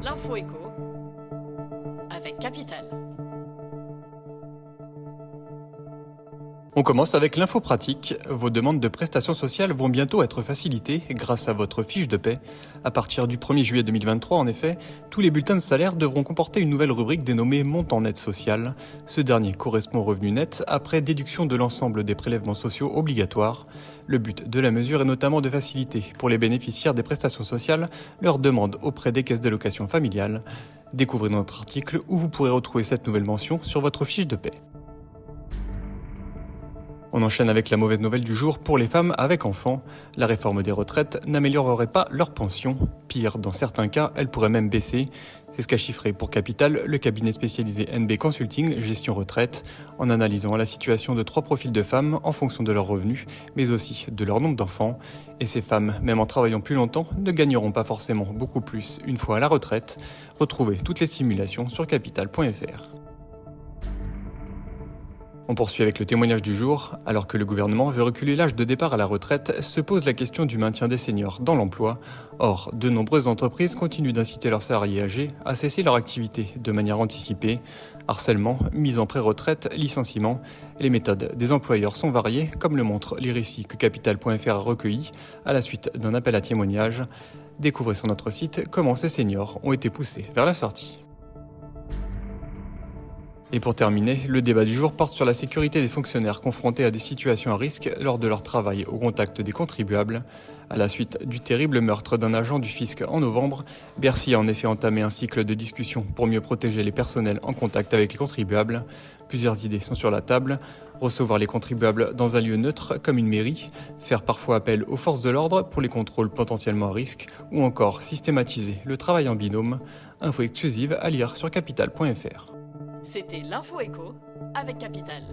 L'info éco avec Capital. On commence avec l'info pratique. Vos demandes de prestations sociales vont bientôt être facilitées grâce à votre fiche de paie. À partir du 1er juillet 2023, en effet, tous les bulletins de salaire devront comporter une nouvelle rubrique dénommée montant net social. Ce dernier correspond au revenu net après déduction de l'ensemble des prélèvements sociaux obligatoires. Le but de la mesure est notamment de faciliter pour les bénéficiaires des prestations sociales leur demande auprès des caisses d'allocation familiale. Découvrez notre article où vous pourrez retrouver cette nouvelle mention sur votre fiche de paie. On enchaîne avec la mauvaise nouvelle du jour pour les femmes avec enfants. La réforme des retraites n'améliorerait pas leur pension. Pire, dans certains cas, elle pourrait même baisser. C'est ce qu'a chiffré pour Capital le cabinet spécialisé NB Consulting Gestion Retraite, en analysant la situation de 3 profils de femmes en fonction de leurs revenus, mais aussi de leur nombre d'enfants. Et ces femmes, même en travaillant plus longtemps, ne gagneront pas forcément beaucoup plus une fois à la retraite. Retrouvez toutes les simulations sur capital.fr. On poursuit avec le témoignage du jour. Alors que le gouvernement veut reculer l'âge de départ à la retraite, se pose la question du maintien des seniors dans l'emploi. Or, de nombreuses entreprises continuent d'inciter leurs salariés âgés à cesser leur activité de manière anticipée. Harcèlement, mise en pré-retraite, licenciement. Les méthodes des employeurs sont variées, comme le montrent les récits que Capital.fr a recueillis à la suite d'un appel à témoignages. Découvrez sur notre site comment ces seniors ont été poussés vers la sortie. Et pour terminer, le débat du jour porte sur la sécurité des fonctionnaires confrontés à des situations à risque lors de leur travail au contact des contribuables. À la suite du terrible meurtre d'un agent du fisc en novembre, Bercy a en effet entamé un cycle de discussions pour mieux protéger les personnels en contact avec les contribuables. Plusieurs idées sont sur la table. Recevoir les contribuables dans un lieu neutre comme une mairie, faire parfois appel aux forces de l'ordre pour les contrôles potentiellement à risque, ou encore systématiser le travail en binôme. Info exclusive à lire sur capital.fr. C'était l'info éco avec Capital.